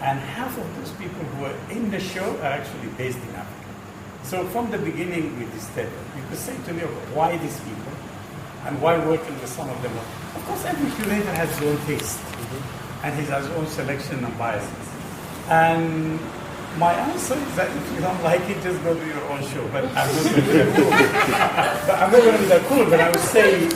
And half of those people who are in the show are actually based in Africa. So from the beginning with this table, you could say to me, why these people? And why working with some of them? Of course, every curator has his own taste. And he has his own selection and biases. And my answer is that if you don't like it, just go do your own show. But I'm not going to be that cool. But I'm not going to be that cool, but I would say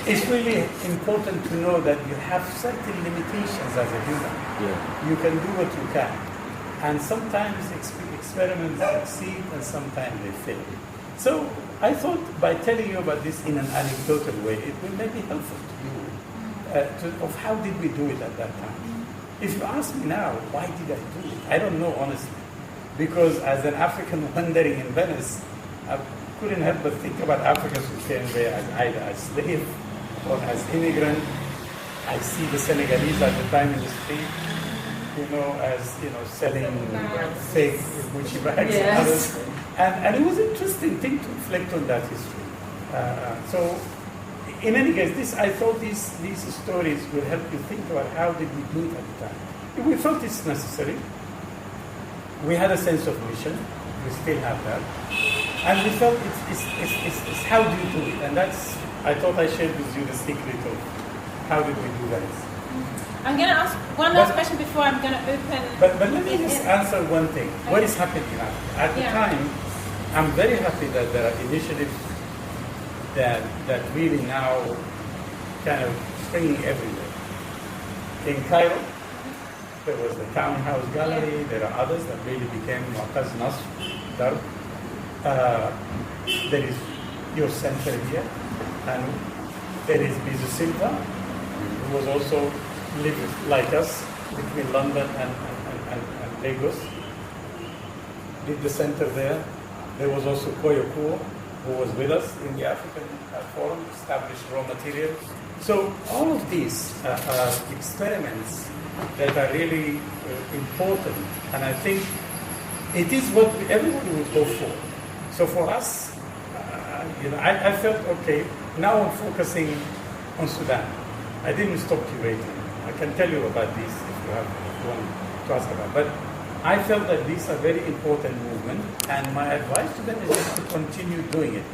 it's really important to know that you have certain limitations as a human. Yeah. You can do what you can. And sometimes experiments succeed and sometimes they fail. So I thought by telling you about this in an anecdotal way, it will maybe helpful to you of how did we do it at that time. If you ask me now, why did I do it? I don't know, honestly. Because as an African wandering in Venice, I couldn't help but think about Africans who came there as either as slave or as immigrant. I see the Senegalese at the time in the street, selling fake Gucci bags and others. And it was an interesting thing to reflect on that history. So, in any case, I thought these stories will help you think about how did we do it at the time. We felt it's necessary. We had a sense of mission. We still have that. And we felt it's how do you do it? And I thought I shared with you the secret of how did we do that. I'm going to ask one last question before I'm going to open. But let me just answer one thing. Okay. What is happening in Africa? At the time, I'm very happy that there are initiatives that really now kind of springing everywhere. In Cairo, there was the Townhouse Gallery. There are others that really became Mu'taz Nasr, Darb. There is your center here, and there is Bizu Silva, who was also lived like us between London and Lagos. Did the center there. There was also Koyo Kuo, who was with us in the African Forum, established raw materials. So all of these are experiments that are really important, and I think it is what everybody would go for. So for us, I felt, okay, now I'm focusing on Sudan. I didn't stop curating. I can tell you about this if you want to ask about. But I felt that these are very important movements, and my advice to them is just to continue doing it.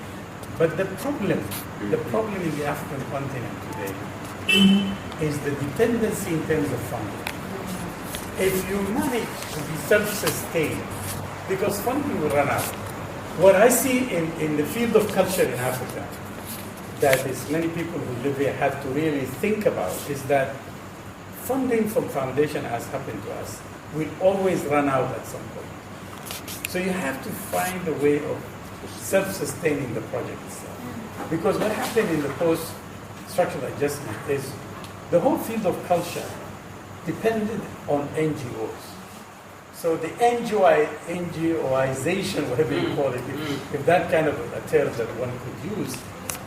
But the problem in the African continent today is the dependency in terms of funding. If you manage to be self-sustained, because funding will run out. What I see in the field of culture in Africa, that is many people who live here have to really think about, is that funding from foundation, as happened to us, will always run out at some point. So you have to find a way of self-sustaining the project itself. Because what happened in the post-structural adjustment is the whole field of culture depended on NGOs. So the NGOization, whatever you call it, if that kind of a term that one could use,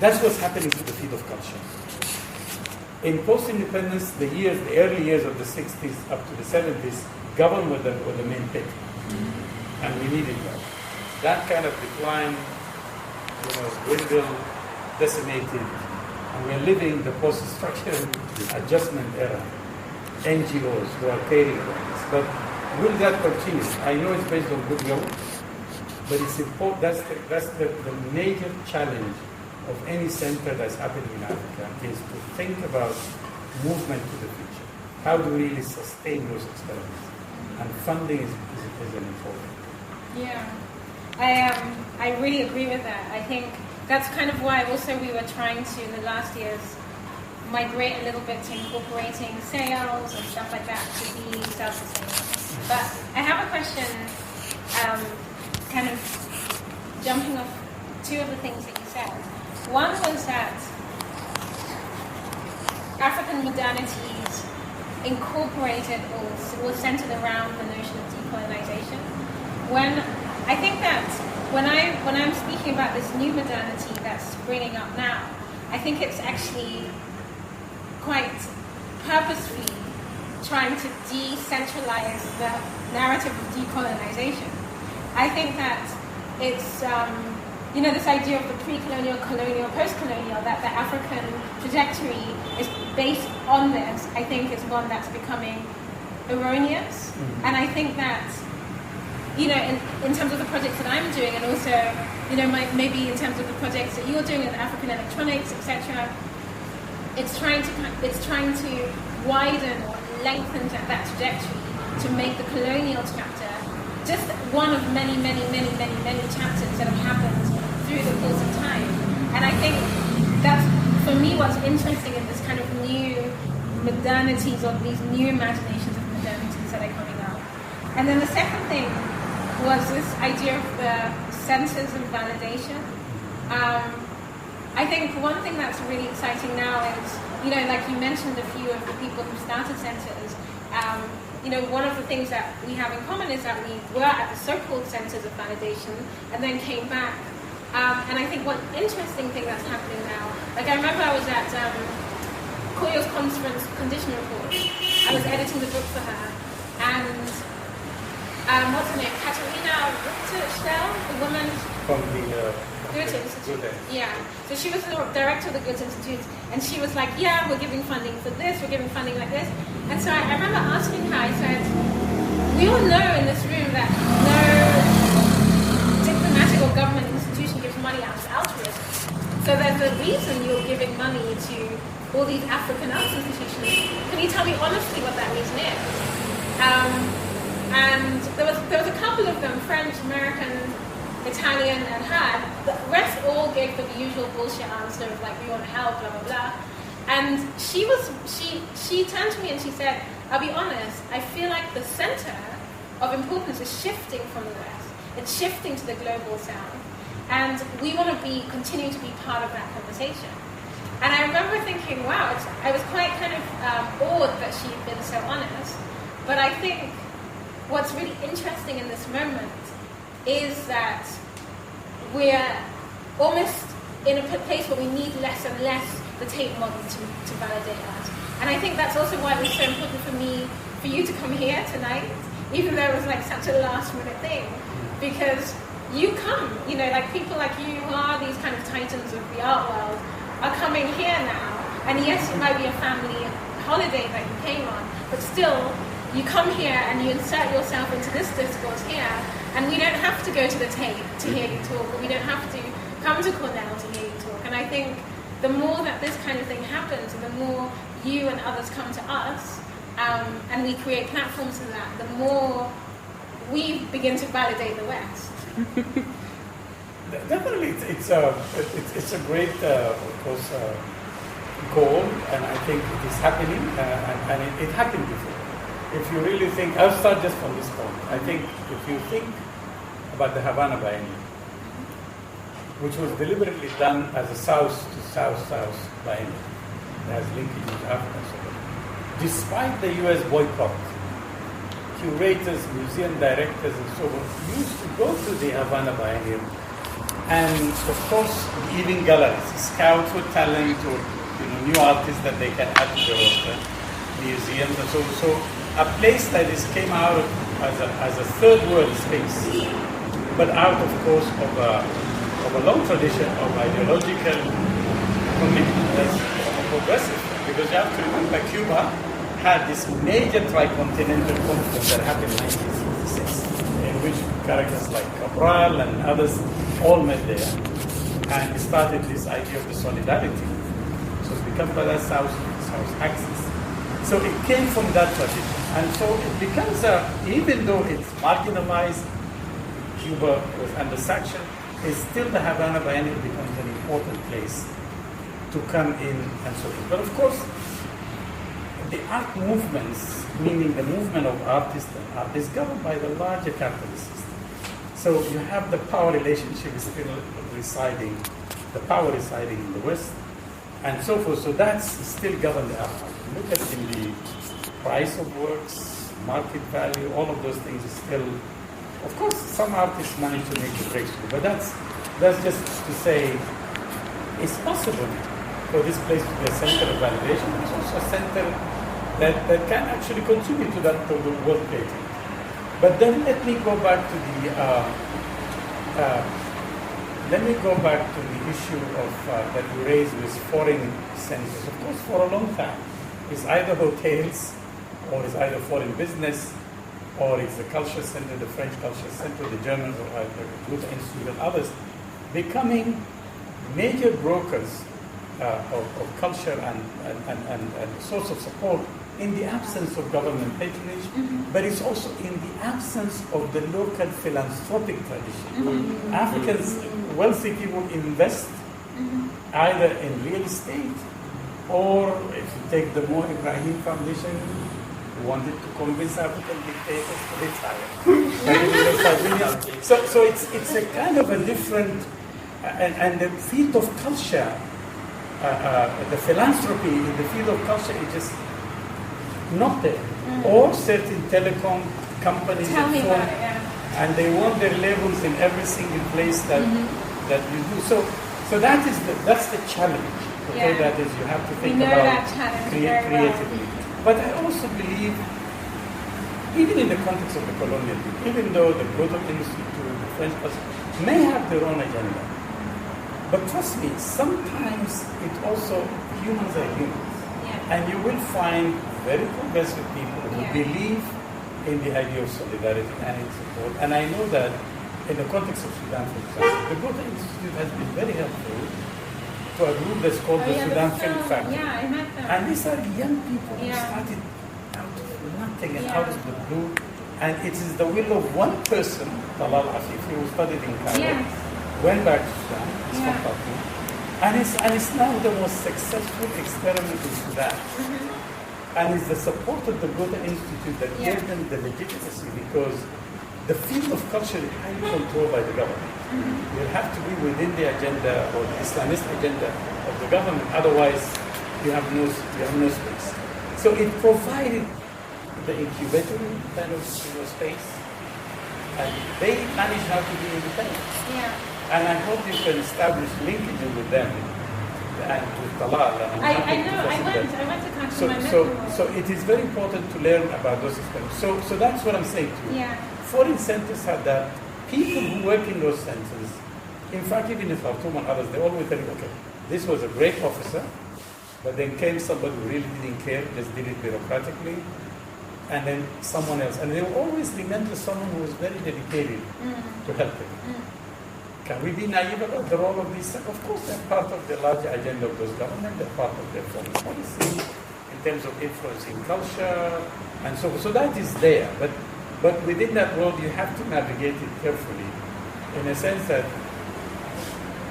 that's what's happening to the field of culture. In post-independence, the early years of the 60s up to the 70s, government were the main pick. And we needed that. That kind of decline, dwindled, decimated, and we're living the post-structural adjustment era. NGOs who are carrying this. But will that continue? I know it's based on goodwill, but it's important. That's the major challenge of any center that's happening in Africa, is to think about movement to the future. How do we really sustain those experiments? And funding is an important. Yeah, I really agree with that. I think that's kind of why also we were trying to, in the last years, migrate a little bit to incorporating sales and stuff like that to be self-sustaining. But I have a question, kind of jumping off two of the things that you said. One was that African modernities incorporated or centered around the notion of decolonization. I think that when I'm speaking about this new modernity that's springing up now, I think it's actually quite purposefully trying to decentralize the narrative of decolonization. I think that it's this idea of the pre-colonial, colonial, post-colonial, that the African trajectory is based on this, I think is one that's becoming erroneous. And I think that, you know, in terms of the projects that I'm doing, and also, you know, maybe in terms of the projects that you're doing with African electronics, etc., it's trying to widen or lengthen that trajectory to make the colonial chapter just one of many, many, many, many, many chapters that have happened through the course of time. And I think that's, for me, what's interesting in this kind of new modernities, or these new imaginations of modernities that are coming up. And then the second thing was this idea of the centers of validation. I think one thing that's really exciting now is, you know, like you mentioned a few of the people who started centers. You know, one of the things that we have in common is that we were at the so-called centers of validation and then came back. And I think one interesting thing that's happening now, like I remember I was at Koyo's conference condition report. I was editing the book for her, and what's her name? Katerina Richter-Stell, the woman From the Goethe Institute. Goethe. Yeah. So she was the director of the Goethe Institute, and she was like, yeah, we're giving funding for this, we're giving funding like this. And so I remember asking her, I said, we all know in this room that no diplomatic or government institution gives money out of altruism. So there's a reason you're giving money to all these African arts institutions. Can you tell me honestly what that reason is? And there was a couple of them, French, American, Italian, and her. The rest all gave the usual bullshit answer of like, we want to help, blah blah blah. And she turned to me and she said, I'll be honest, I feel like the center of importance is shifting from the West. It's shifting to the global South. And we want to continue to be part of that conversation. And I remember thinking, wow, I was quite kind of awed that she'd been so honest. But I think what's really interesting in this moment is that we're almost in a place where we need less and less the Tate model to validate us. And I think that's also why it was so important for you to come here tonight, even though it was like such a last minute thing, because you come, you know, like people like you who are these kind of titans of the art world are coming here now. And yes, it might be a family holiday that you came on, but still, you come here and you insert yourself into this discourse here, and we don't have to go to the Tate to hear you talk, or we don't have to come to Cornell to hear you talk. And I think the more that this kind of thing happens, and the more you and others come to us, and we create platforms for that, the more we begin to validate the West. Definitely, it's a great, of course, goal, and I think it is happening, and it happened before. If you really think, I'll start just from this point. I think if you think about the Havana Biennial, which was deliberately done as a south-to-south-south biennial, it has linkage with Africa and so on. Despite the US boycott, curators, museum directors, and so on used to go to the Havana Biennial, and of course, even galleries, scouts for talent or new artists that they can add to their museums and so on. So a place that came out as a third world space, but out, of course, of a long tradition of ideological commitment that's progressive. Because you have to remember, Cuba had this major tricontinental conference that happened in 1966, in which characters like Cabral and others all met there, and started this idea of the solidarity. So it's become by that south axis. So it came from that tradition. And so it becomes, even though it's marginalized, Cuba was under sanction, it's still the Havana Biennial becomes an important place to come in and so on. But of course, the art movements, meaning the movement of artists and art, is governed by the larger capitalist system. So you have the power relationship is still residing, the power residing in the West, and so forth. So that's still governed the art. Look at in the price of works, market value, all of those things is still, of course, some artists manage to make the breakthrough, but that's just to say it's possible for this place to be a center of validation. It's also a center that can actually contribute to that, to the world creating. But then let me go back to the issue of that you raised with foreign centers. Of course, for a long time, it's either hotels or it's either foreign business, or it's the culture center, the French culture center, the Germans, or the Goethe Institute and others, becoming major brokers of culture and source of support in the absence of government patronage, but it's also in the absence of the local philanthropic tradition. Africans, wealthy people invest either in real estate, or if you take the Mo Ibrahim Foundation, who wanted to convince African dictators to retire. So it's a kind of a different, and the field of culture, the philanthropy in the field of culture is just not there. Or certain telecom companies and they want their labels in every single place that you do. So that's the challenge. Okay, that is, you have to think about creatively. But I also believe, even in the context of the colonial period, even though the Goethe Institute, the French culture may have their own agenda, but trust me, sometimes it also, humans are humans. And you will find very progressive people who believe in the idea of solidarity and in support. And I know that in the context of Sudan, for example, the Goethe Institute has been very helpful to a group that's called the Sudan Film Factory. Yeah, I met them. And these are young people who started out of nothing and out of the blue. And it is the will of one person, Talal Afif, who studied in Cairo, went back to Sudan, he's from Khartoum, and it's now the most successful experiment in Sudan. And it's the support of the Goethe Institute that gave them the legitimacy, because the field of culture is highly controlled by the government. You have to be within the agenda or the Islamist agenda of the government, otherwise you have no space. So it provided the incubatory kind of space, and they managed how to be independent. And I hope you can establish linkages with them and with Talal. I know, I went to Khartoum. So it is very important to learn about those experiments. So that's what I'm saying to you. Foreign centers have that. People who work in those centers, in fact, even in Khartoum and others, they always tell you, okay, this was a great officer, but then came somebody who really didn't care, just did it bureaucratically, and then someone else. And they will always remember someone who was very dedicated to helping. Can we be naive about the role of these? Of course, they're part of the larger agenda of those governments. They're part of their foreign policy in terms of influencing culture and so on. So that is there. But within that world, you have to navigate it carefully, in a sense that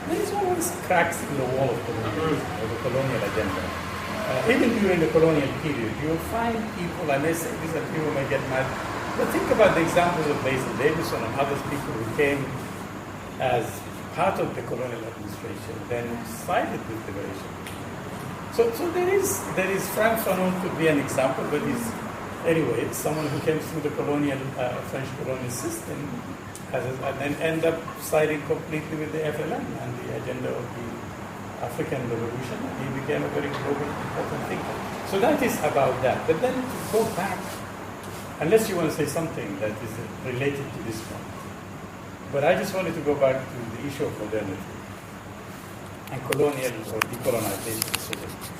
there is always cracks in the wall of the colonial agenda. Even during the colonial period, you will find people, I may say this and people may get mad, but think about the examples of Basil Davidson and other people who came as part of the colonial administration, then sided with liberation. So there is Frank Fanon could be an example, but anyway, it's someone who came through the colonial French colonial system and then end up siding completely with the FLN and the agenda of the African Revolution, and he became a very global important thinker. So that is about that. But then to go back, unless you want to say something that is related to this one. But I just wanted to go back to the issue of modernity and colonial or decolonization. So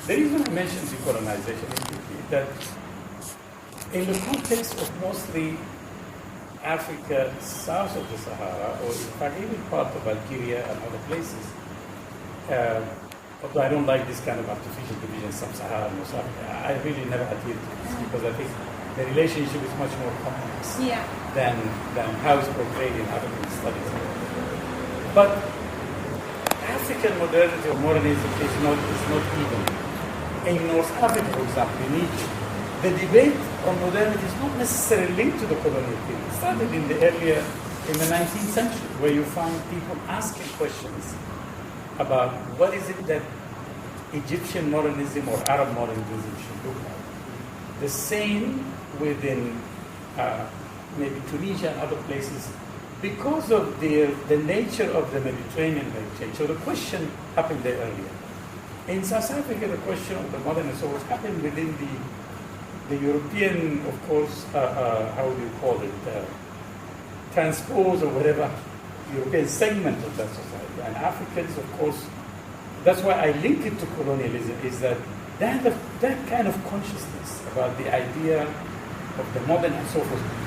the reason I mentioned decolonization is that in the context of mostly Africa south of the Sahara, or in fact even part of Algeria and other places, although I don't like this kind of artificial division, sub-Saharan or South Africa, I really never adhere to this because I think the relationship is much more complex than how it's portrayed in African studies. But African modernity or modernism is not even. In North Africa, for example, in Egypt, the debate on modernity is not necessarily linked to the colonial period. It started in the 19th century, where you find people asking questions about what is it that Egyptian modernism or Arab modernism should look like. The same within maybe Tunisia and other places, because of the nature of the Mediterranean change. So the question happened there earlier. In South Africa, the question of the modernist always happened within the European, of course, how do you call it, transpose or whatever, European segment of that society. And Africans, of course, that's why I link it to colonialism, is that that kind of consciousness about the idea of the modern and so forth